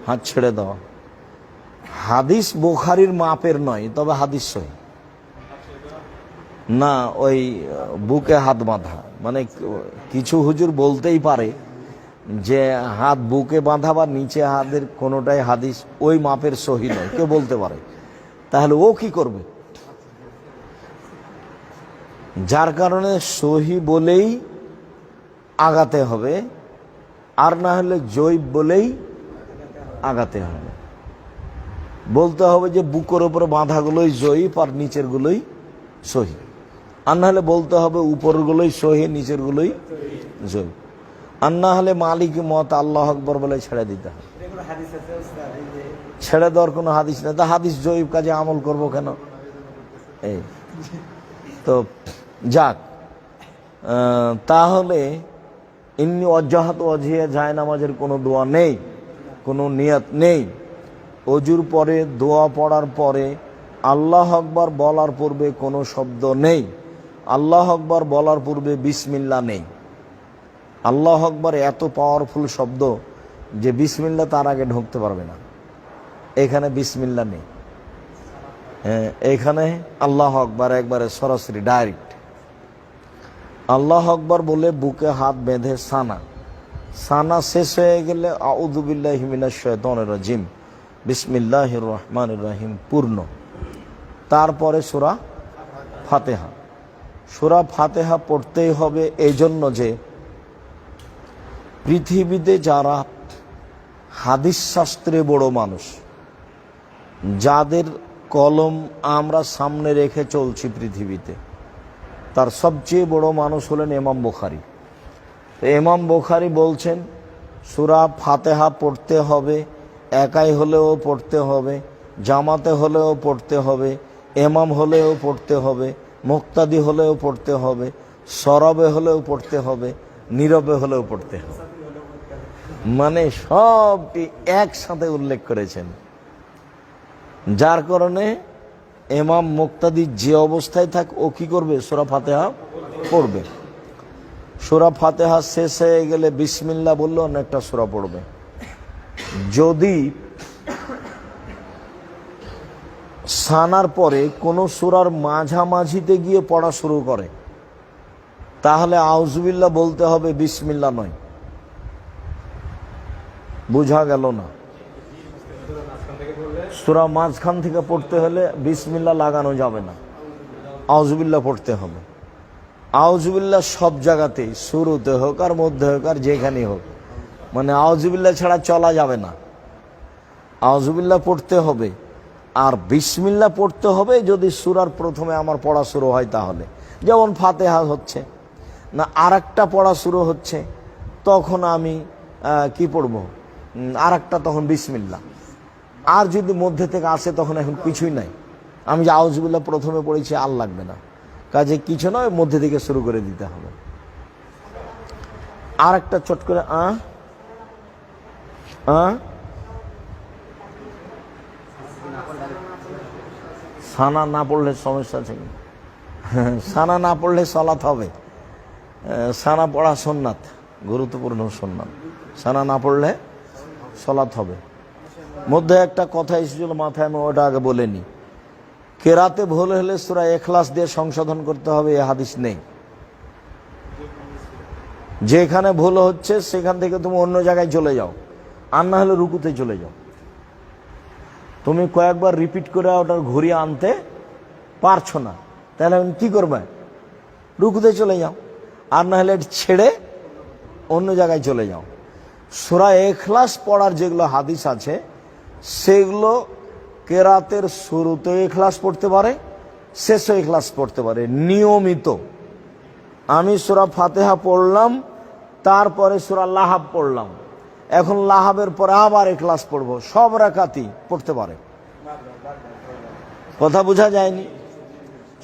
হাত ছেড়ে দেওয়া। হাদিস বুখারীর মাপের নয়, তবে হাদিস সহিহ না। ওই বুকে হাত বাঁধা মানে কিছু হুজুর বলতেই পারে যে হাত বুকে বাঁধা বা নিচে হাতের কোনোটাই হাদিস ওই মাপের সহিহ নয়, কেউ বলতে পারে। তাহলে ও কি করবে? যার কারণে সহিহ বলেই আগাতে হবে, আর না হলে জয়ীফ বলেই আগাতে হবে। বলতে হবে যে বুকের উপরে বাঁধাগুলোই জয়ীফ আর নিচের গুলোই সহিহ, আর না হলে বলতে হবে উপরগুলোই সহিহ নিচের গুলোই জয়ীফ, আর না হলে মালিক মত আল্লাহ আকবর বলে ছেড়ে দিতে হবে। ছেড়ে দেওয়ার কোনো হাদিস নেই, তা হাদিস জয়ীফ কাজে আমল করব কেন? এই তো যাক, তাহলে ইন্নি ওয়াজ্জাহাতু ওয়াজহিয়া যায় নামাজের কোনো দোয়া নেই, কোনো নিয়ত নেই। অজুর পরে দোয়া পড়ার পরে আল্লাহ আকবার বলার পূর্বে কোনো শব্দ নেই, আল্লাহ আকবার বলার পূর্বে বিসমিল্লাহ নেই। আল্লাহ আকবার এত পাওয়ারফুল শব্দ যে বিসমিল্লাহ তার আগে ঢুকতে পারবে না। এখানে বিসমিল্লাহ নেই, এখানে আল্লাহ আকবার একবারে সরাসরি ডাইরেক্ট। আল্লাহ আকবার বলে বুকে হাত বেঁধে সানা শেষ হয়ে গেলে আউযু বিল্লাহি মিনাশ শাইতানির রাজিম বিসমিল্লাহির রহমানির রহিম পূর্ণ। তারপরে সূরা ফাতিহা। সূরা ফাতিহা পড়তেই হবে এই জন্য যে পৃথিবীতে যারা হাদিস শাস্ত্রে বড় মানুষ, যাদের কলম আমরা সামনে রেখে চলছি পৃথিবীতে, তার সবচেয়ে বড় মানুষ হলেন ইমাম বুখারী। ইমাম বুখারী বলছেন সূরা ফাতিহা পড়তে হবে, একাই হলেও পড়তে হবে, জামাতে হলেও পড়তে হবে, ইমাম হলেও পড়তে হবে, মুক্তাদি হলেও পড়তে হবে, সরবে হলেও পড়তে হবে, নীরবে হলেও পড়তে হবে। মানে সবটি একসাথে উল্লেখ করেছেন, যার কারণে ইমাম মুক্তাদি যে অবস্থায় থাক ও কি করবে? সূরা ফাতিহা পড়বে। সূরা ফাতিহা শেষ হয়ে গেলে বিসমিল্লাহ বললে অন্য একটা সূরা পড়বে। যদি সানার পরে কোনো সূরার মাঝামাঝিতে গিয়ে পড়া শুরু করে, তাহলে আউযুবিল্লাহ বলতে হবে, বিসমিল্লাহ নয়। বোঝা গেল না? সূরা মাঝখান থেকে পড়তে হলে বিসমিল্লাহ লাগানো যাবে না, আউযুবিল্লাহ পড়তে হবে। আউযুবিল্লাহ সব জায়গাতেই, শুরুতে হোক আর মধ্যে হোক আর যেখানে হোক, মানে আউযুবিল্লাহ ছাড়া চলা যাবে না। আউযুবিল্লাহ পড়তে হবে আর বিসমিল্লাহ পড়তে হবে যদি সূরার প্রথমে আমার পড়া শুরু হয় তাহলে। যেমন ফাতিহা হচ্ছে না, আর একটা পড়া শুরু হচ্ছে, তখন আমি কি পড়ব? আর একটা, তখন বিসমিল্লাহ। আর যদি মধ্যে থেকে আসে তখন এখন কিছুই নাই, আমি যে আউযুবিল্লাহ প্রথমে পড়েছি আর লাগবে না, কাজে কিছু নয়, মধ্যে থেকে শুরু করে দিতে হবে। আর একটা চট করে সানা না পড়লে সমস্যা আছে, সানা না পড়লে সালাত হবে। সানা পড়া সুন্নাত, গুরুত্বপূর্ণ সুন্নাত। সানা না পড়লে সালাত হবে। মধ্যে একটা কথা এসেছিল মাথায়, আমি ওটা আগে বলে নি। কেরাতে ভুল হলে সূরা ইখলাস দিয়ে সংশোধন করতে হবে, এ হাদিস নেই। যেখানে ভুল হচ্ছে সেখান থেকে তুমি অন্য জায়গায় চলে যাও, আর না হলে রুকুতে চলে যাও। তুমি কয়েকবার রিপিট করে ওটার ঘুরিয়ে আনতে পারছো না, তাহলে কি করবে? রুকুতে চলে যাও, আর না হলে ছেড়ে অন্য জায়গায় চলে যাও। সূরা ইখলাস পড়ার যেগুলো হাদিস আছে সেগুলো কেরাতের শুরুতে ইখলাস পড়তে পারে, শেষে ইখলাস পড়তে পারে নিয়মিত। আমি সূরা ফাতিহা পড়লাম, তারপরে সূরা লাহাব পড়লাম, এখন লাহাবের পরে আবার ইখলাস পড়বো, সব রাকাতই পড়তে পারে। কথা বোঝা যায়নি?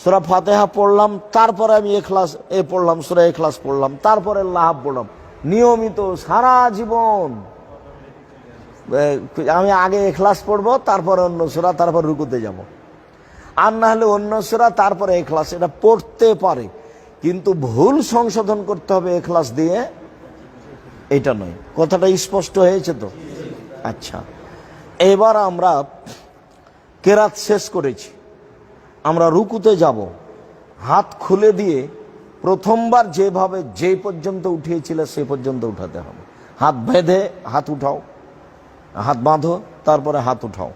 সূরা ফাতিহা পড়লাম, তারপরে আমি ইখলাস পড়লাম, সূরা ইখলাস পড়লাম, তারপরে লাহাব পড়লাম, নিয়মিত সারা জীবন। আমি আগে ইখলাস পড়বো, তারপরে অন্য সূরা, তারপর রুকুতে যাব, আর না হলে অন্য সূরা তারপরে ইখলাস। এটা পড়তে পারে, কিন্তু ভুল সংশোধন করতে হবে ইখলাস দিয়ে, এটা নয়। কথাটা স্পষ্ট হয়েছে তো? আচ্ছা, এবার আমরা কেরাত শেষ করেছি, আমরা রুকুতে যাব। হাত খুলে দিয়ে প্রথমবার যেভাবে যে পর্যন্ত উঠিয়েছিল সে পর্যন্ত উঠাতে হবে। হাত বেঁধে হাত উঠাও, হাত বাঁধো, তারপরে হাত উঠাও।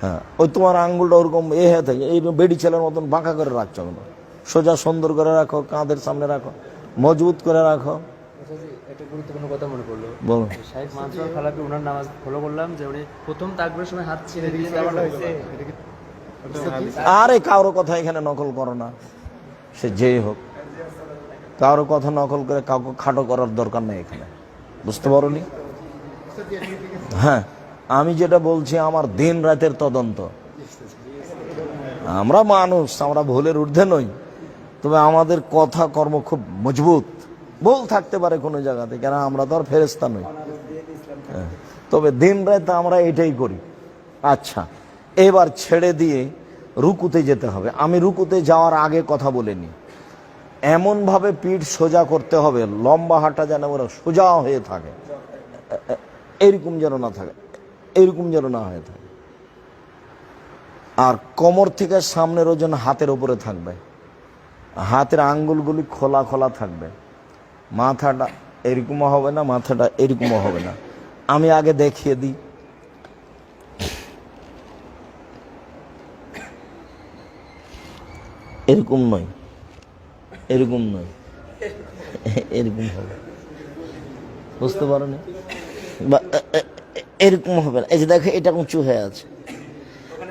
হ্যাঁ, ওই তোমার আঙ্গুলটা ওরকম হয়ে থাকে, এই বেডি ছেলের মতন বাঁকা করে রাখছো না, সোজা সুন্দর করে রাখো, কাঁধের সামনে রাখো, মজবুত করে রাখো। একটা গুরুত্বপূর্ণ কথা মনে পড়লো, বলো। শাইখ মানসুর খালাপি ওনার নামাজ ফলো করলাম যে উনি প্রথম তাকবীরের সময় হাত ছেড়ে দিয়ে আরে কারো কথা এখানে নকল করো না, সে যেই হোক, কারো কথা নকল করে কাউকে খাটো করার দরকার নেই এখানে, বুঝতে পারোনি? হ্যাঁ, আমি যেটা বলছি আমার দিন রাতের তদন্ত। আমরা মানুষ, আমরা ভুলের ঊর্ধ্বে নই, তবে আমাদের কথা কর্ম খুব মজবুত। ভুল থাকতে পারে কোনো জায়গাতে, কেন আমরা তো আর ফেরেশতা নই। তবে দিন রাত আমরা এটাই করি। আচ্ছা, এবার ছেড়ে দিয়ে রুকুতে যেতে হবে। আমি রুকুতে যাওয়ার আগে কথা বলিনি, এমনভাবে পিঠ সোজা করতে হবে, লম্বা হাঁটা যেন ওরা সোজা হয়ে থাকে, এইরকম যেন না থাকে, এইরকম যেন না হয়ে থাকে। আর কোমর থেকে সামনের ওজন হাতের উপরে থাকবে, হাতের আঙ্গুলগুলি খোলা খোলা থাকবে, মাথাটা এরকমও হবে না, মাথাটা এরকমও হবে না। আমি আগে দেখিয়ে দিই। এরকম নয়, এরকম নয়, এরকম হবে, বুঝতে পারো না? বা এরকম হবে না। এই যে দেখো, এটা উঁচু হয়ে আছে,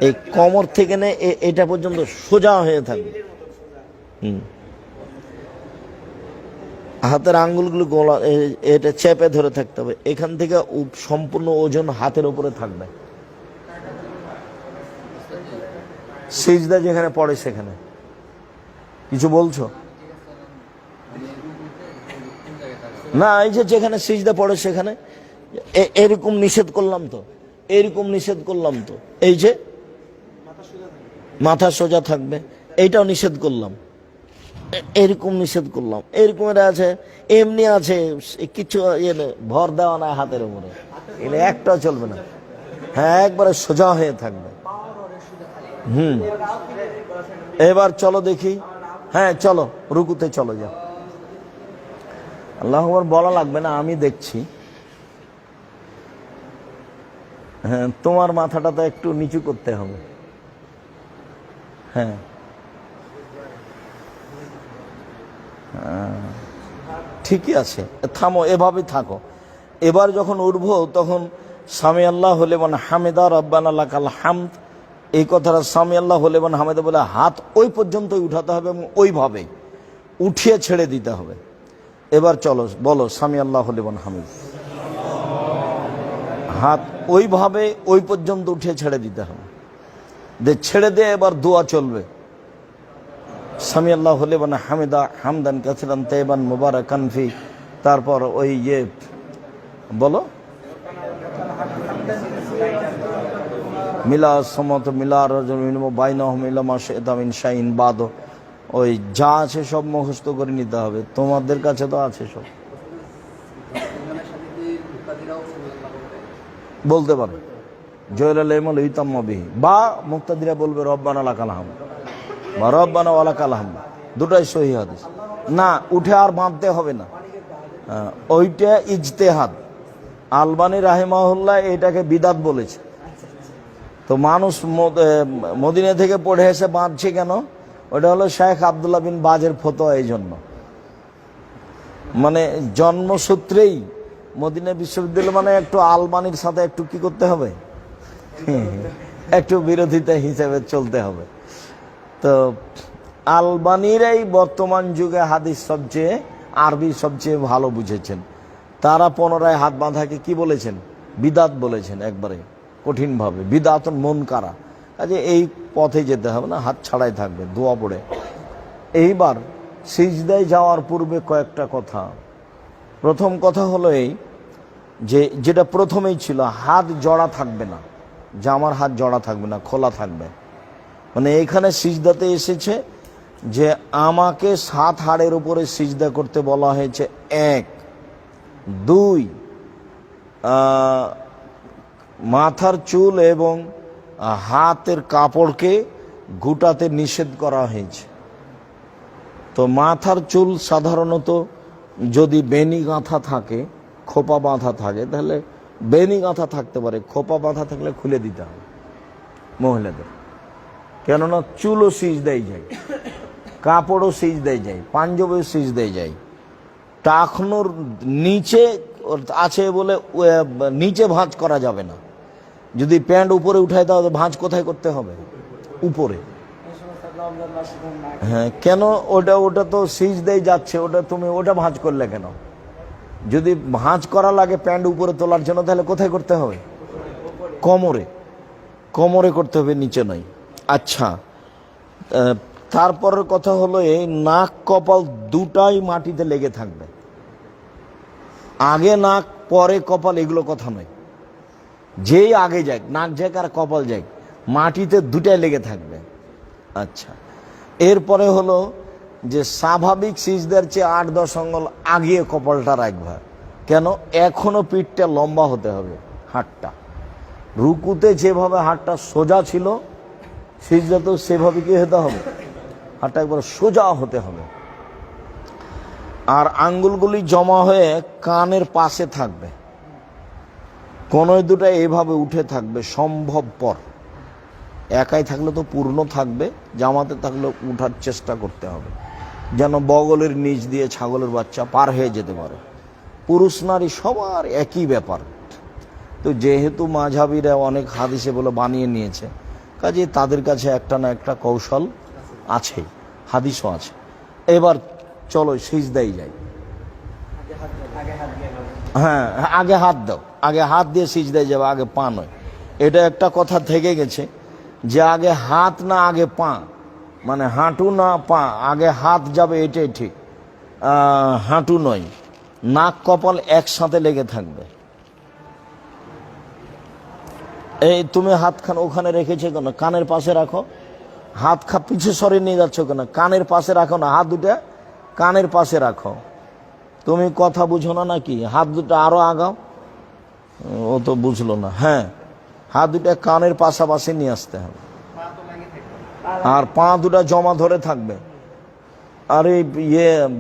এই কোমর থেকে নে এটা পর্যন্ত সোজা হয়ে থাকবে। হাতের আঙ্গুলগুলো গোলা, এটা চেপে ধরে থাকতে হবে। এখান থেকে সম্পূর্ণ ওজন হাতের উপরে থাকবে। সিজদা যেখানে পড়ে সেখানে কিছু বলছো না? এই যে যেখানে সিজদা পড়ে সেখানে এরকম নিষেধ করলাম তো, এরকম নিষেধ করলাম তো। এই যে মাথা সোজা থাকবে, এইটাও নিষেধ করলাম, এরকম নিষেধ করলাম। এরকম এটা আছে, এমনি আছে, কিছু ভর দেওয়া নাই হাতের উপরে, এটা একটাও চলবে না। হ্যাঁ, একবারে সোজা হয়ে থাকবে। এবার চলো দেখি। হ্যাঁ চলো, রুকুতে চলো, যাও। আল্লাহু আকবার বলা লাগবে না, আমি দেখছি। হ্যাঁ, তোমার মাথাটা তো একটু নিচু করতে হবে। হ্যাঁ, ঠিকই আছে, থামো, এভাবেই থাকো। এবার যখন উঠবো তখন সামি আল্লাহু লিমান হামিদা রব্বানা লাকাল হামদ, এই কথাটা সামি আল্লাহু লিমান হামিদা বলে হাত ওই পর্যন্তই উঠাতে হবে এবং ওইভাবে উঠিয়ে ছেড়ে দিতে হবে। এবার চলো, বলো সামি আল্লাহু লিমান হামিদ। হাত ওইভাবে ওই পর্যন্ত উঠিয়ে ছেড়ে দিতে হবে। ছেড়ে দিয়ে এবার দোয়া চলবে। সামি আল্লাহু লিমান হামিদা হামদান কাসিরান তাইয়িবান মুবারাকান ফি, তারপর ওই বলো মিলা সমত মিলা রাজুল বাইনাহুম ইলা মা শাইতা মিন শাইইন বাদ, ওই যা আছে সব মুখস্থ করে নিতে হবে। তোমাদের কাছে তো আছে সব, বলতে পারো জয়লাল ইমাল ইতাম্মাবি, বা মুক্তাদিরা বলবে রব্বানা লাকাল হামদ বা রব্বানা ওয়ালাকাল হামদ, দুটাই সহিহ হাদিস। না, উঠে আর বাঁধতে হবে না, ওইটা ইজতেহাদ। আলবানী রাহিমাহুল্লাহ এটাকে বিদাত বলেছে। তো মানুষ মদিনা থেকে পড়ে এসে বাঁধছে কেন? ওটা হলো শেখ আব্দুল্লাহ বিন বাজের ফতোয়া। এই জন্য মানে জন্মসূত্রেই মদিনা বিশ্ববিদ্যালয় মানে একটু আলবানির সাথে একটু কি করতে হবে, একটু বিরোধিতা হিসেবে চলতে হবে। তো আলবানিরাই বর্তমান যুগে হাদিস সবচেয়ে, আরবি সবচেয়ে ভালো বুঝেছেন। তারা পুনরায় হাত বাঁধাকে কি বলেছেন? বিদাত বলেছেন, একবারে কঠিনভাবে, বিদাতুন মুনকারা। কাজে এই পথে যেতে হবে না, হাত ছাড়াই থাকবে, দোয়া পড়ে। এইবার সিজদায় যাওয়ার পূর্বে কয়েকটা কথা। প্রথম কথা হলো এই যে, যেটা প্রথমেই ছিল, হাত জড়া থাকবে না, জামার হাত জড়া থাকবে না, খোলা থাকবে। মানে এইখানে সিজদাতে এসেছে যে আমাকে 7 হাড়ের উপরে সিজদা করতে বলা হয়েছে। 1, 2, মাথার চুল এবং হাতের কাপড়কে গুটাতে নিষেধ করা হয়েছে। তো মাথার চুল সাধারণত যদি বেনি গাঁথা থাকে, খোপা বাঁধা থাকে, তাহলে বেনি গাঁথা থাকতে পারে, খোপা বাঁধা থাকলে খুলে দিতে হবে মহিলাদের। কেননা চুলও সিজদায় যায়, কাপড়ও সিজদায় যায়, পাঞ্জাবিও সিজদায় যায়। টাকনোর নিচে আছে বলে নিচে ভাঁজ করা যাবে না। যদি প্যান্ট উপরে উঠায় দাও তো ভাঁজ কোথায় করতে হবে? উপরে। হ্যাঁ, কেন? ওটা তো সিজদায় যাচ্ছে, তুমি ওটা ভাঁজ করলে কেন? যদি ভাঁজ করা লাগে প্যান্ট উপরে তোলার জন্য, তাহলে কোথায় করতে হবে? কোমরে। কোমরে করতে হবে, নিচে নয়। আচ্ছা, তারপরের কথা হলো এই নাক কপাল দুটাই মাটিতে লেগে থাকবে। আগে নাক পরে কপাল এগুলো কথা নয়। যেই আগে যাক, নাক যাক আর কপাল যাক, মাটিতে দুটাই লেগে থাকবে। আচ্ছা, এরপরে হলো যে স্বাভাবিক সিজদার চেয়ে 8-10 আঙ্গুল আগিয়ে কপালটা রাখবে। কেন? এখনো পিঠটা লম্বা হতে হবে, হাতটা রুকুতে যেভাবে হাতটা সোজা ছিল, সিজদাতেও সেভাবে কি হতে হবে? হাতটা একবার সোজা হতে হবে। আর আঙ্গুলগুলি জমা হয়ে কানের পাশে থাকবে, কোনোই দুটা এভাবে উঠে থাকবে সম্ভবপর। একাই থাকলে তো পূর্ণ থাকবে, জামাতে থাকলে উঠার চেষ্টা করতে হবে, যেন বগলের নিচ দিয়ে ছাগলের বাচ্চা পার হয়ে যেতে পারে। পুরুষ নারী সবার একই ব্যাপার। তো যেহেতু মাঝহাবিরা অনেক হাদিসে বলে বানিয়ে নিয়েছে, কাজে তাদের কাছে একটা না একটা কৌশল আছে, হাদিসও আছে। এবার চলো সিজদাই যাই। হ্যাঁ, আগে হাত দাও, আগে হাত দিয়ে সিজদায় যাবে, আগে পা নয়। এটা একটা কথা থেকে গেছে যে আগে হাত না আগে পা, মানে হাঁটু না পা, আগে হাত যাবে, এটাই ঠিক। হাঁটু নয়। নাক কপাল একসাথে লেগে থাকবে। এই তুমি হাতখান ওখানে রেখেছো কেন? কানের পাশে রাখো। হাত পিছু সরে নিয়ে যাচ্ছ কেন? কানের পাশে রাখো না, হাত দুটা কানের পাশে রাখো। তুমি কথা বুঝো না নাকি? হাত দুটো আরো আগাও। ও তো বুঝলো না। হ্যাঁ, হাত দুটা কানের পাশাপাশি নিয়ে আসতে হবে, আর পা দুটা জমা ধরে থাকবে। আর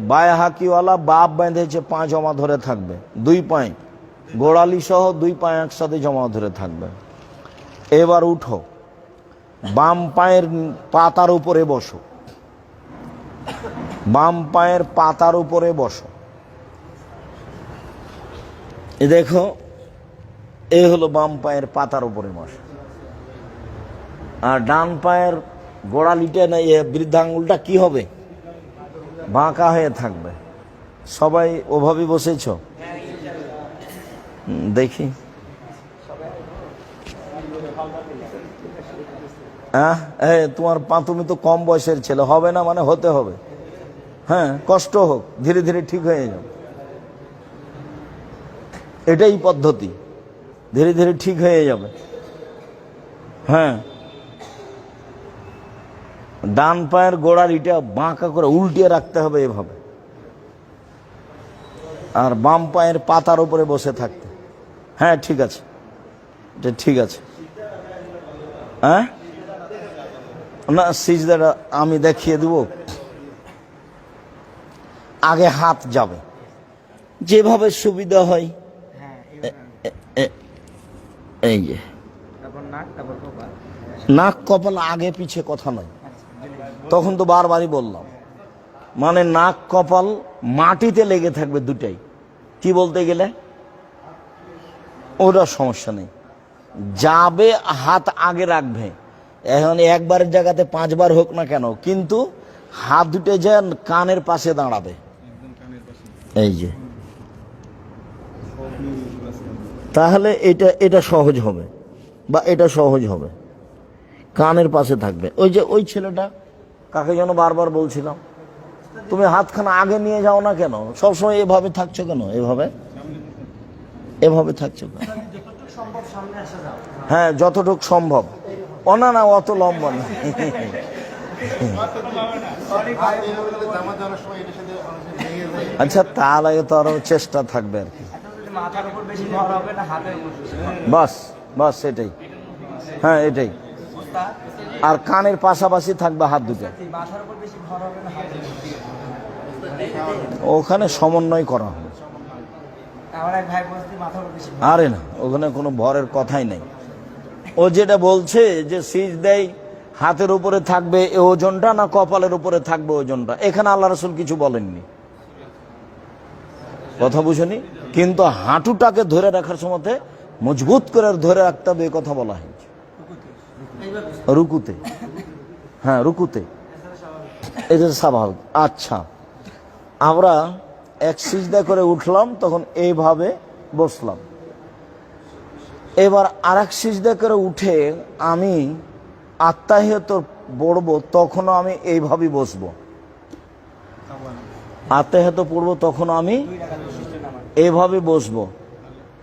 বায় হাকিওয়ালা বাপ বেঁধেছে, পা জমা ধরে থাকবে, দুই পায়ে গোড়ালি সহ দুই পায়ে একসাথে জমা ধরে থাকবে। এবার উঠো, বাম পায়ের পাতার উপরে বসো, বাম পায়ের পাতার উপরে বসো। দেখো, এ হলো বাম পায়ের পাতার উপরে বসো। আর ডান পায়ের গোড়ালিটা না, বৃদ্ধাঙ্গুলটা কি হবে? বাঁকা হয়ে থাকবে। সবাই ওভাবে বসেছ? দেখি। তোমার পা, তুমি তো কম বয়সের ছেলে, হবে না মানে হতে হবে। হ্যাঁ, কষ্ট হোক, ধীরে ধীরে ঠিক হয়ে যাবে। এটাই পদ্ধতি, ধীরে ধীরে ঠিক হয়ে যাবে। হ্যাঁ, ডান পায়ের গোড়ালিটা বাঁকা করে উল্টিয়ে রাখতে হবে এভাবে, আর বাম পায়ের পাতার উপরে বসে থাকতে। হ্যাঁ, ঠিক আছে, এটা ঠিক আছে। হ্যাঁ, না, সিজদাটা আমি দেখিয়ে দেব। আগে হাত যাবে, যেভাবে সুবিধা হয়। এই যে নাক কপাল আগে পিছে কথা নয়, তখন তো বারবারই বললাম। মানে নাক কপাল মাটিতে লেগে থাকবে দুটাই। কি বলতে গেলে ওটা সমস্যা নেই, যাবে, হাত আগে রাখবে। এখন একবারের জায়গাতে 5 বার হোক না কেন, কিন্তু হাত দুটো যে কানের পাশে দাঁড়াবে। এই যে, তাহলে এটা সহজ হবে, বা এটা সহজ হবে। কানের পাশে থাকবে। ওই যে ওই ছেলেটা, কাকে যেন বারবার বলছিলাম, তুমি হাতখানা আগে নিয়ে যাও না কেন? সবসময় এভাবে থাকছো কেন? এভাবে থাকছো কেন? হ্যাঁ, যতটুকু সম্ভব। না না, অত লম্বা না। আচ্ছা, তাহলে তো আরো চেষ্টা থাকবে আর কি। বাস, বাস এটাই, হ্যাঁ এটাই। আর কানের পাশাপাশি থাকবে হাত দুটো, মাথার উপর বেশি ভর হবে না, ওখানে সমন্বয় করা হবে। আমার এক ভাই বলছে মাথার উপর বেশি। আরে না, ওখানে কোনো ভরের কথাই নাই। ও যেটা বলছে যে সিজদায় হাতের উপরে থাকবে এই ওজনটা না কপালের উপরে থাকবে ওজনটা, এখানে আল্লাহ রাসূল কিছু বলেননি, কথা বুঝেনি। কিন্তু হাঁটুটাকে ধরে রাখার সময় মজবুত করে ধরে রাখতে হবে, এই কথা বলা হয়েছে রুকুতে। হ্যাঁ রুকুতে, এটা স্বাভাবিক। আচ্ছা, আমরা এক সিজদা করে উঠলাম, তখন এইভাবে বসলাম। এবার আর এক সিজদা করে উঠে আমি আত্তাহিয়াত পড়বো, তখনও আমি এইভাবেই বসবো। আত্তাহিয়াত পড়বো তখন আমি এইভাবে বসবো,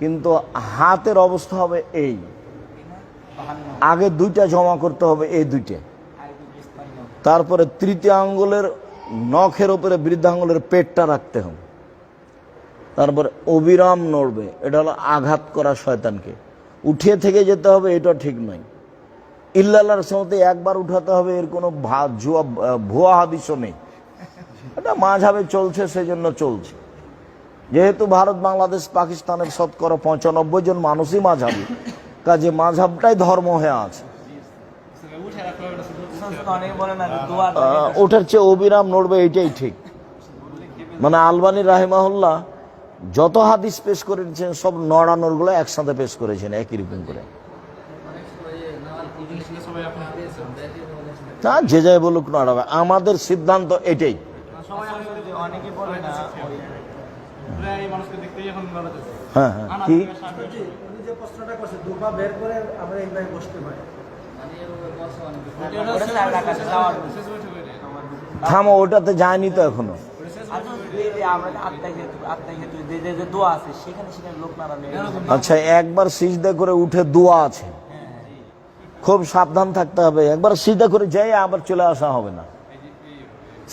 কিন্তু হাতের অবস্থা হবে এই, আগে দুইটা জমা করতে হবে, এই দুইটা। তারপরে তৃতীয় আঙ্গুলের নখের উপরে বৃদ্ধাঙ্গুলের পেটটা রাখতে হবে। তারপরে অবিরাম নড়বে, এটা হলো আঘাত করা শয়তানকে। উঠিয়ে থেকে যেতে হবে, এটা ঠিক নয়। ইল্লাল্লাহর সমতে একবার উঠাতে হবে, এর কোনো ভুয়া হাদিসও নেই। এটা মাঝহাবে চলছে, সেজন্য চলছে। যেহেতু ভারত, বাংলাদেশ, পাকিস্তানের শতকরা 95 জন মানুষই মাঝহাবি, কাজে মাঝহাবটাই ধর্ম হয়ে আছে। ওটার চেয়ে অবিরাম নড়বে, এইটাই ঠিক। মানে আলবানী রাহিমাহুল্লাহ যত হাদিস পেশ করেছেন সব নড়ানোর গুলো একসাথে পেশ করেছেন একই রকম করে। তা যে যাই বলুক নড়াবে, আমাদের সিদ্ধান্ত এটাই। হ্যাঁ হ্যাঁ, কি থামো, ওটাতে যায়নি তো এখনো। আচ্ছা, একবার সিজদা করে উঠে দোয়া আছে, খুব সাবধান থাকতে হবে। একবার সিজদা করে যাই আবার চলে আসা হবে না,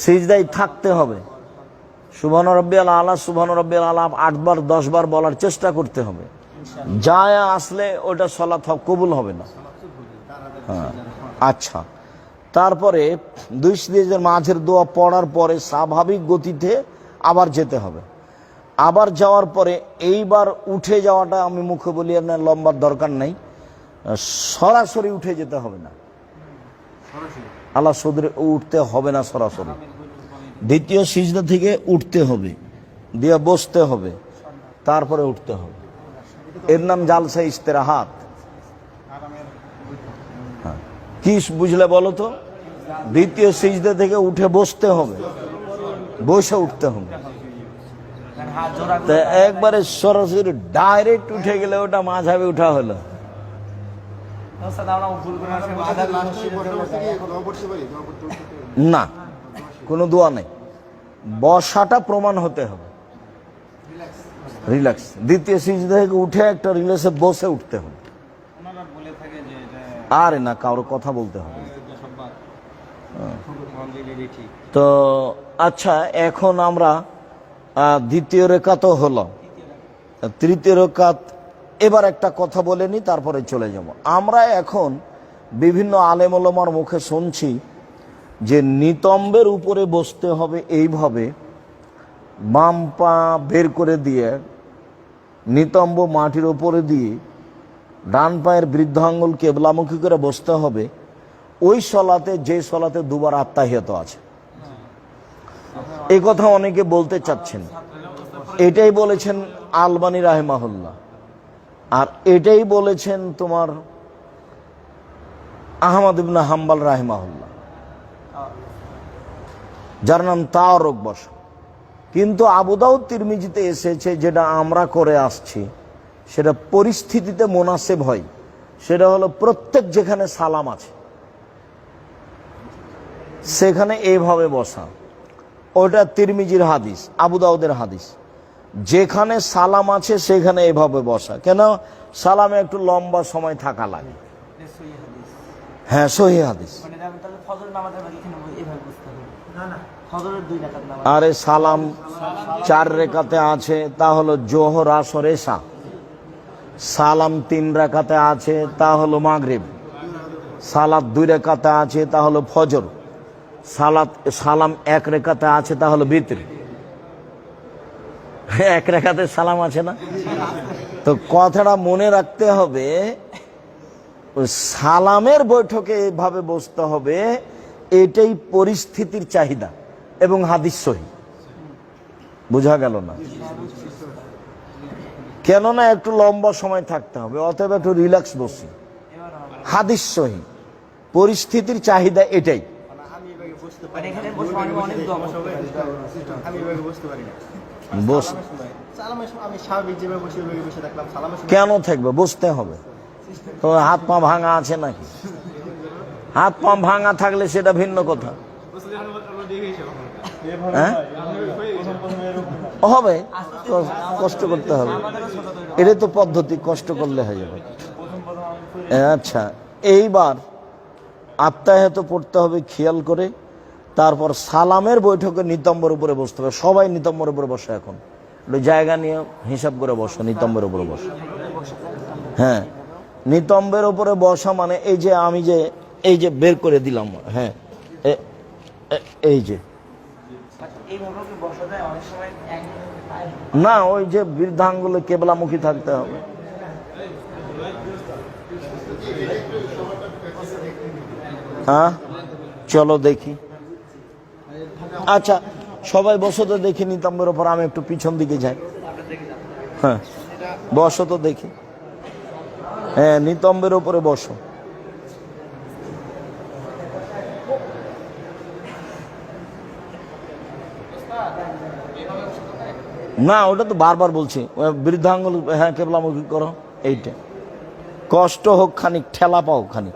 সিজদায় থাকতে হবে। সুবহান রাব্বিয়াল আলা, সুবহান রাব্বিয়াল আলা 8 বার 10 বার বলার চেষ্টা করতে হবে। যায় আসলে ওটা সালাত কবুল হবে না। হ্যাঁ, আচ্ছা। তারপরে দুই সিজদার মাঝের দোয়া পড়ার পরে স্বাভাবিক গতিতে আবার যেতে হবে। আবার যাওয়ার পরে এইবার উঠে যাওয়াটা আমি মুখে বলি না, লম্বার দরকার নাই, সরাসরি উঠে যেতে হবে না। আল্লাহ সদরে উঠতে হবে না সরাসরি, দ্বিতীয় সিজদা থেকে উঠতে হবে, দিয়ে বসতে হবে, তারপরে উঠতে হবে। এর নাম জালসা ইস্তেরাহাত। কি বুঝলে বলো তো? দ্বিতীয় সিজদা থেকে উঠে বসতে হবে, বসে উঠতে হবে। একবারে সরাসরি ডাইরেক্ট উঠে গেলে ওটা মাঝাবে উঠা হলো না, কোনো দোয়া নেই। বসাটা প্রমাণ হতে হবে, রিল্যাক্স। দ্বিতীয় সিজদা থেকে উঠে একটা রিল্যাক্সে বসে উঠতে হবে। আরে না, কারোর কথা বলতে হবে। তো আচ্ছা, এখন আমরা দ্বিতীয় রেখাতও হলো, তৃতীয় রেখাত এবার একটা কথা বলে নি, তারপরে চলে যাব। আমরা এখন বিভিন্ন আলেম ওলামার মুখে শুনছি যে নিতম্বের উপরে বসতে হবে এইভাবে, বাম পা বের করে দিয়ে নিতম্ব মাটির উপরে দিয়ে ডান পায়ের বৃদ্ধাঙ্গুল কেবলামুখী করে বসতে হবে। ওই সলাতে, যে সলাতে দুবার আত্তাহিয়াত আছে, এই কথা অনেকে বলতে চাচ্ছেন। এটাই বলেছেন আলবানী রাহিমাহুল্লাহ, আর এটাই বলেছেন তোমার আহমদ ইবনে হাম্বল রাহিমাহুল্লাহ, যার নাম তাওয়ারুক বসা। কিন্তু আবু দাউদ তিরমিজিতে এসেছে, যেটা আমরা করে আসছি, সেটা পরিস্থিতিতে মুনাসিব হয়। সেটা হলো প্রত্যেক যেখানে সালাম আছে সেখানে এইভাবে বসা। ওটা তিরমিজির হাদিস, আবু দাউদের হাদিস। যেখানে সালাম আছে সেখানে এভাবে বসা। কেন? সালামে একটু লম্বা সময় থাকা লাগে। হ্যাঁ, সহিহ হাদিস। আরে সালাম 4 রেখাতে আছে, তা হলো জোহর, আসর, এশা। সালাম 3 রাকাতে আছে তা হলো মাগরিব, সালাত 2 রাকাতে আছে তা হলো ফজর, সালাম 1 রাকাতে আছে তা হলো বিতর। 1 রাকাতে সালাম আছে না? তো কথাটা মনে রাখতে হবে, ওই সালামের বৈঠকে এভাবে বসতে হবে, এটাই পরিস্থিতির চাহিদা এবং হাদিস সহি। বোঝা গেল না? কেননা একটু লম্বা সময় থাকতে হবে, অথবা একটু রিল্যাক্স বসি। হাদিস সহি, পরিস্থিতির চাহিদা এটাই। কেন থাকবে? বসতে হবে। তো হাত পা ভাঙা আছে নাকি? হাত পা ভাঙা থাকলে সেটা ভিন্ন কথা। হ্যাঁ, হবে, কষ্ট করতে হবে, এটাই তো পদ্ধতি, কষ্ট করলে হয়ে যাবে। আচ্ছা, এইবার আত্মায়াত পড়তে হবে খেয়াল করে, তারপর সালামের বৈঠকে নিতম্বের উপরে বসতে হবে। সবাই নিতম্বের উপরে বসে, এখন একটু জায়গা নিয়ে হিসাব করে বসো, নিতম্বের উপরে বসো। হ্যাঁ, নিতম্বের উপরে বসা মানে এই যে আমি যে এই যে বের করে দিলাম, হ্যাঁ এই যে না, ওই যে বৃদ্ধাঙ্গুলে কেবলামুখী থাকতে হবে। হ্যাঁ, চলো দেখি। আচ্ছা, সবাই বসো তো দেখি নিতম্বের ওপর, আমি একটু পিছন দিকে যাই। হ্যাঁ, বসো তো দেখি। হ্যাঁ, নিতম্বের ওপরে বসো। না, ওটা তো বারবার বলছি, বৃদ্ধাঙ্গুল, হ্যাঁ কেবলামুখী করো, এইটা। কষ্ট হোক খানিক, ঠেলা পাও খানিক।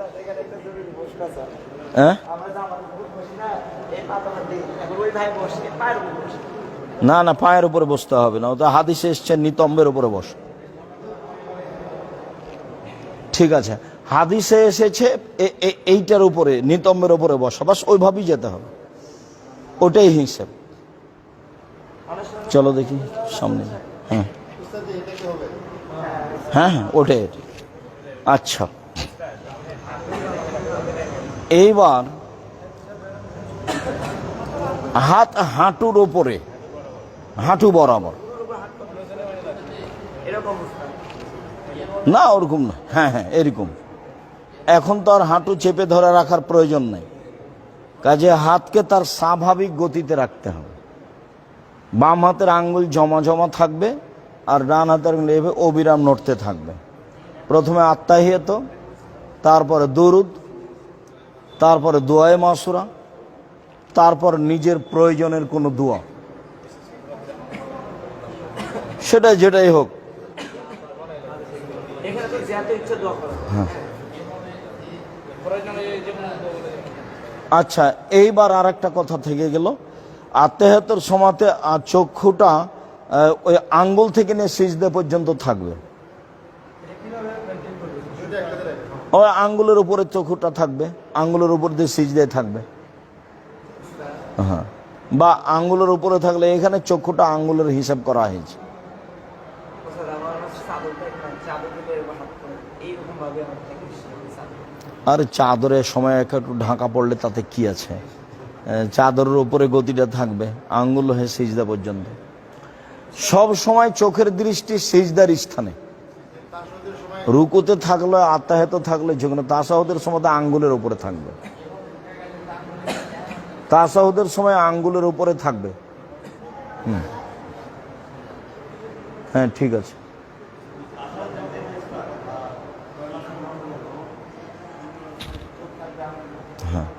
হ্যাঁ, না না, পায়ের উপরে বসতে হবে না, ওটা হাদিসে এসছে নিতম্বের উপরে বস। ঠিক আছে, হাদিসে এসেছে এইটার উপরে, নিতম্বের উপরে বসা, বাস ওইভাবেই যেতে হবে, ওটাই হিসেব। চলো দেখি সামনে। হ্যাঁ হ্যাঁ হ্যাঁ, ওটাই। আচ্ছা, এইবার হাত হাঁটুর ওপরে, হাঁটু বরাবর না, ওরকম না। হ্যাঁ হ্যাঁ, এরকম। এখন তো আর হাঁটু চেপে ধরে রাখার প্রয়োজন নেই, কাজে হাতকে তার স্বাভাবিক গতিতে রাখতে হবে। বাম হাতের আঙ্গুল জমা জমা থাকবে, আর ডান হাতের আঙ্গুল এভাবে অবিরাম নড়তে থাকবে। প্রথমে আত্তাহিয়াত, তারপরে দুরুদ, তারপরে দোয়ায়ে মাসুরা, তারপর নিজের প্রয়োজনের কোনো দোয়া, সেটা যেটাই হোক। আচ্ছা, এইবার আর একটা কথা থেকে গেল, আত্মাহিয়াতের সময়তে চক্ষুটা ওই আঙ্গুল থেকে নিয়ে সিজদা পর্যন্ত থাকবে। ওই আঙ্গুলের উপরে চক্ষুটা থাকবে, আঙ্গুলের উপর দিয়ে সিজদায় থাকবে। হ্যাঁ, বা আঙ্গুলের উপরে থাকলে এখানে চক্ষুটা আঙ্গুলের হিসাব করা হয়েছে। আর চাদরের সময় একটু ঢাকা পড়লে তাতে কি আছে, চাদরের উপরে গতিটা থাকবে, আঙ্গুল হয়ে সিজদা পর্যন্ত। সব সময় চোখের দৃষ্টি সিজদার স্থানে, রুকুতে থাকলে, আত্তাহিয়াতে থাকলে, যেখানে তাশাহুদের সময় আঙ্গুলের উপরে থাকবে, তাশাহুদের সময় আঙ্গুলের উপরে থাকবে। হ্যাঁ, ঠিক আছে। হ্যাঁ,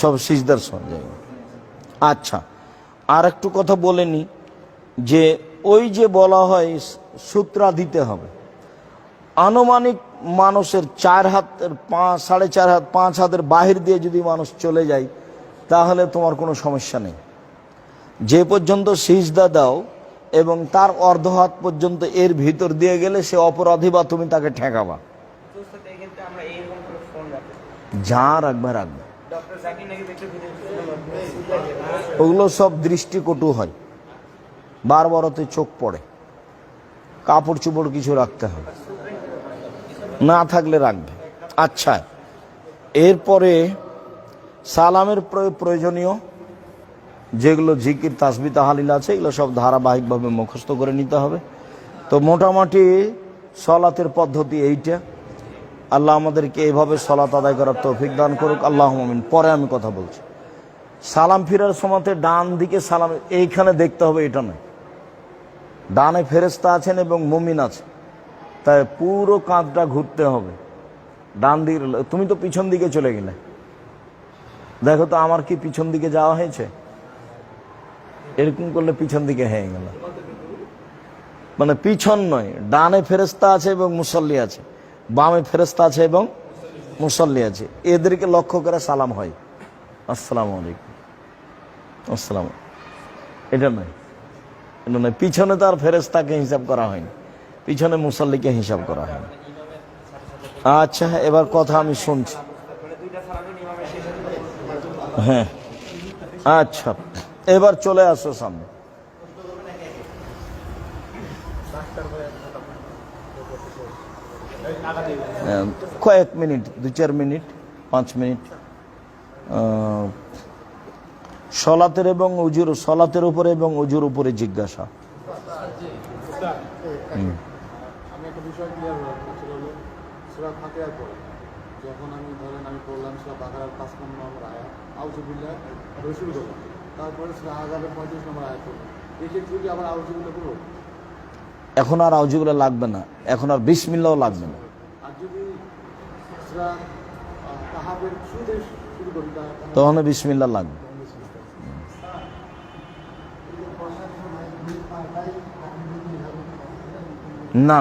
সব সিজদার সময়। আচ্ছা, আর একটু কথা বলে নি, যে ওই যে বলা হয় সূত্রা দিতে হবে, আনুমানিক মানুষের 4 হাতের 4.5 হাত 5 হাতের বাহির দিয়ে যদি মানুষ চলে যায়, তাহলে তোমার কোনো সমস্যা নেই। যে পর্যন্ত সিজদা দাও এবং তার অর্ধ হাত পর্যন্ত এর ভিতর দিয়ে গেলে সে অপরাধী, বা তুমি তাকে ঠেকাবা। যা রাখবে রাখবে, ওগুলো সব দৃষ্টিকটু হয়, বারবারতে চোখ পড়ে। কাপড় চোপড় কিছু রাখতে হবে, না থাকলে রাখবে। আচ্ছা, এরপরে সালামের প্রয়োজনীয় যেগুলো জিকির তাসবিহ তাহলিল আছে এগুলো সব ধারাবাহিকভাবে মুখস্থ করে নিতে হবে। তো মোটামুটি সলাতের পদ্ধতি এইটা। আল্লাহ আমাদেরকে এইভাবে সলাত আদায় করার তৌফিক দান করুক, আল্লাহুম্মা আমিন। পরে আমি কথা বলছি। সালাম ফিরার সময়তে ডান দিকে সালাম এইখানে দেখতে হবে, এটা নয়। ডানে ফেরেশতা আছেন এবং মুমিন আছে, তাই পুরো কাঁধটা ঘুরতে হবে ডান দিকে। তুমি তো পিছন দিকে চলে গেলে, দেখো তো আমার কি পিছন দিকে যাওয়া হয়েছে? এরকম করলে পিছন দিকে হয়ে গেল, মানে পিছন নয়, ডানে ফেরেশতা আছে এবং মুসল্লি আছে, বামে ফেরেশতা আছে এবং মুসল্লি আছে, এদেরকে লক্ষ্য করে সালাম হয়, আসসালামু আলাইকুম, আসসালাম। এটা নয়, এটা নয়। পিছনে তো আর ফেরেশতাকে হিসাব করা হয়নি, পিছনে মুসল্লিকে হিসাব করা হয়নি। আচ্ছা, এবার কথা আমি শুনছি। হ্যাঁ, আচ্ছা, এবার চলে আসো সামনে। কয়েক মিনিট, 2-4 মিনিট, 5 মিনিট। সলাতের এবং উজুর, সলাতের উপরে এবং উজুর উপরে জিজ্ঞাসা। আমি একটা বিষয় ক্লিয়ার হলো, সূরা ফাতিহার পরে যখন আমি পড়লাম সূরা বাকারার 5 নম্বর আয়াত আউযুবিল্লাহ দিয়ে শুরু করলাম, তারপরে সূরা আযাবের 35 নম্বর আয়াত পড়লাম, এই ক্ষেত্রে কি আবার আউযুবিল্লাহ পড়ব? এখন আর আউযুবিল্লাহ লাগবে না, এখন আর বিসমিল্লাহও লাগবে না। আর যদি সূরা কাহাফের শুরুতে শুরু করি তখন বিসমিল্লাহ লাগবে। না,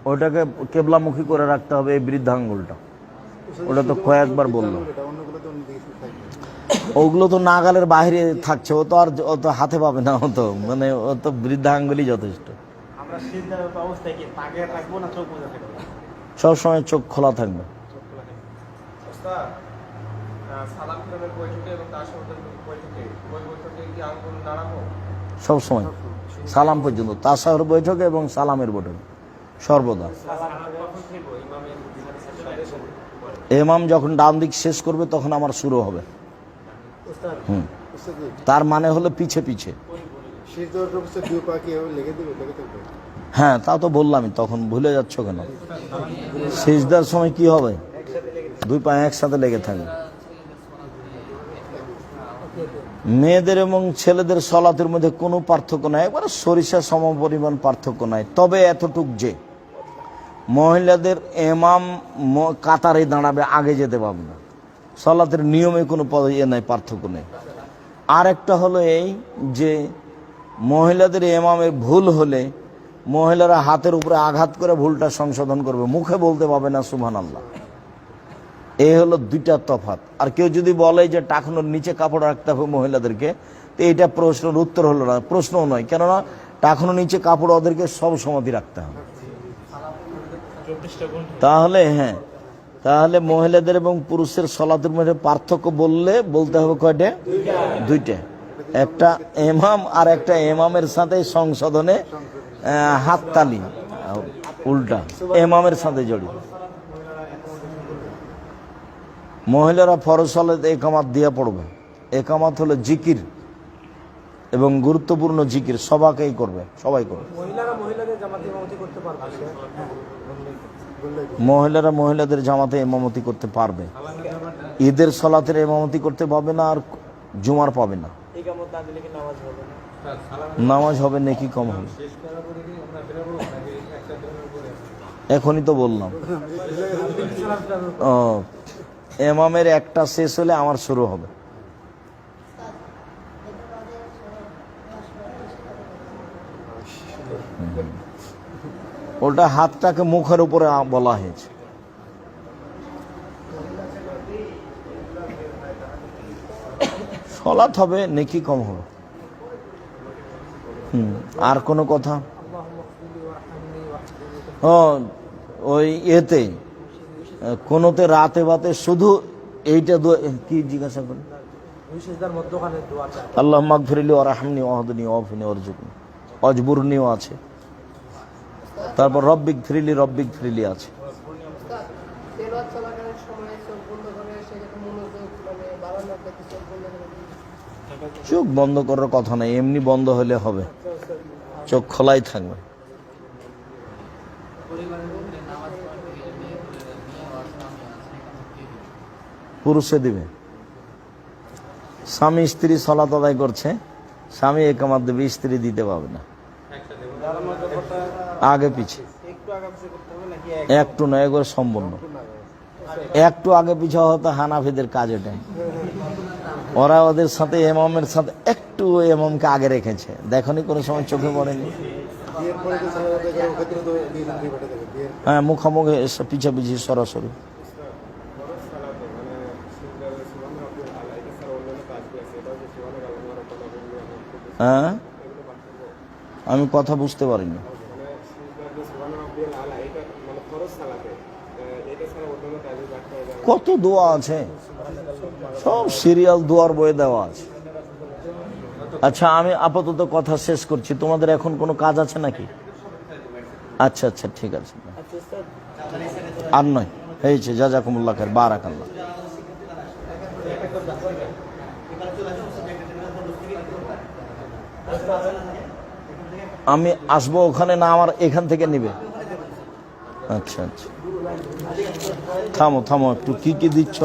ওটাকে কেবলামুখী করে রাখতে হবে, এই বৃদ্ধাঙ্গুলটা। ওটা তো কয়েকবার বললো, ওগুলো তো নাগালের বাইরে থাকছে, ও তো হাতে পাবে না, মানে ও তো বৃদ্ধাঙ্গুলই যথেষ্ট। সব সময় চোখ খোলা থাকবে। সব সময় সালাম পর্যন্ত, তাশাহুদ বৈঠকে এবং সালামের বৈঠকে সর্বদা। ইমাম যখন ডান দিক শেষ করবে তখন আমার শুরু হবে। তার মানে হলো পিছে পিছে। হ্যাঁ, তা তো বললামই, তখন ভুলে যাচ্ছ কেন? সিজদার সময় কি হবে? 2 পা একসাথে লেগে থাকবে। মেয়েদের এবং ছেলেদের সলাতের মধ্যে কোনো পার্থক্য নাই, একবারে সরিষা সমপরিমাণ পার্থক্য নাই। তবে এতটুক যে মহিলাদের ইমাম কাতারে দাঁড়াবে, আগে যেতে পারবে না। সলাতের নিয়মে কোনো নাই, পার্থক্য নেই। আর একটা হলো এই যে মহিলাদের ইমামের ভুল হলে মহিলারা হাতের উপরে আঘাত করে ভুলটা সংশোধন করবে, মুখে বলতে পারবে না সুবহানাল্লাহ। এই হলো 2টা তফাৎ। আর কেউ যদি বলে যে টাকনোর নিচে কাপড় রাখতে হবে মহিলাদেরকে, তো এইটা প্রশ্নের উত্তর হলো না, প্রশ্নও নয়, কেননা টাকনোর নিচে কাপড় ওদেরকে সব সমাধি রাখতে হবে। তাহলে হ্যাঁ, তাহলে মহিলাদের এবং পুরুষের সলাতের মধ্যে পার্থক্য বলতে হবে কয়টা? 2টা। একটা ইমাম আর একটা ইমামের সাথে সংশোধনে হাততালি, উল্টা ইমামের সাথে জড়িত। মহিলারা ফরজ সালাতে একামাত দিয়ে পড়বে। একামাত হলো জিকির এবং গুরুত্বপূর্ণ জিকির, সবাই করবে। মহিলারা মহিলাদের জামাতে ইমামতি করতে পারবে, ঈদের সলাতের ইমামতি করতে পারবে না, আর জুমার পাবে না। নামাজ হবে, নেকি কম হবে। এখনই তো বললাম, ইমামের একটা শেষ হলে আমার শুরু হবে। ওটা হাতটাকে মুখের উপরে বলা হয়েছে। সলাত হবে, নেকি কম হবে। আর কোনো কথা? ওই এতে কোনোতে রাতে বাতে শুধু এইটা কি জিজ্ঞাসা করি? আল্লাহ মাগফিরলি ওয়া রাহমনি ওয়া হদনি ওয়া আফিনি ওয়ারজুকনি, অজবুরনিও আছে। তারপর রব্বিক ফ্রিলি আছে। তেলাওয়াত চলাকালীন সময় চোখ বন্ধ করে সেক্ষেত্রে মনোযোগ মানে বাড়ানোর ক্ষেত্রে চোখ বন্ধ করে চোখ বন্ধ করার কথা নেই, এমনি বন্ধ হলে হবে, চোখ খোলাই থাকবে। পুরুষে দিবে, স্বামী স্ত্রী সালাত আদায় করছে, স্বামী একামত দেবে, স্ত্রী দিতে পারবে না। আগে পিছে একটু নয়, একবার সম্পূর্ণ। একটু আগে পিছে হতো হানাফিদের কাজ এটা, ওরা ওদের সাথে ইমামের সাথে একটু ইমামকে আগে রেখেছে, দেখনি কোনো সময় চোখে পড়েনি। বিয়ের পরে যে সালাত আদায় করে ওক্ষেত্রে তো দুই রাত দুই পাঠে দেবে বিয়ের হ্যাঁ, মুখামুখি পিছাপিছি সরাসরি। হ্যাঁ, আমি কথা বুঝতে পারিনি। কত দোয়া আছে, সব সিরিয়াল দোয়ার বইয়ে দেওয়া আছে। আচ্ছা, আমি আপাতত কথা শেষ করছি, তোমাদের এখন কোনো কাজ আছে নাকি? আচ্ছা আচ্ছা, ঠিক আছে, আর নয়, হয়েছে। জাজাকুমুল্লাহ খায়ের, বারাকাল্লাহ। আমি আসবো ওখানে না, আমার এখান থেকে নিবে? আচ্ছা আচ্ছা, থামো থামো একটু, কি কি দিচ্ছ?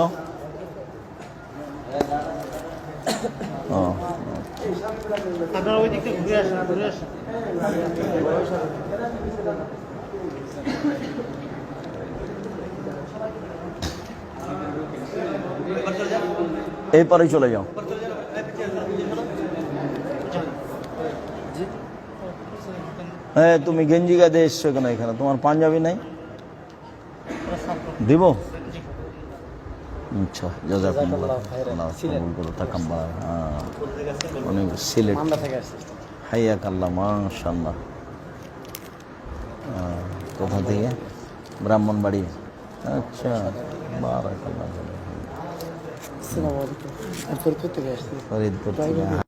আপনারা ওই দিক থেকে ঘুরে আসেন, ঘুরে আসেন। এই পারে চলে যাও। হ্যাঁ, তুমি গেঞ্জি গায়ে দিয়ে এসছো কেন এখানে? তোমার পাঞ্জাবি নাই? দিব? আচ্ছা, জাযাকুমুল্লাহ তাকাব্বাল। অনেক সিলেট, হাইয়াকাল্লাহ, মাশাআল্লাহ। কোথা থেকে? ব্রাহ্মণবাড়ি। আচ্ছা, বারাকাল্লাহ। আসসালামু আলাইকুম। ফরিদপুর থেকে আসছি। ফরিদপুর থেকে।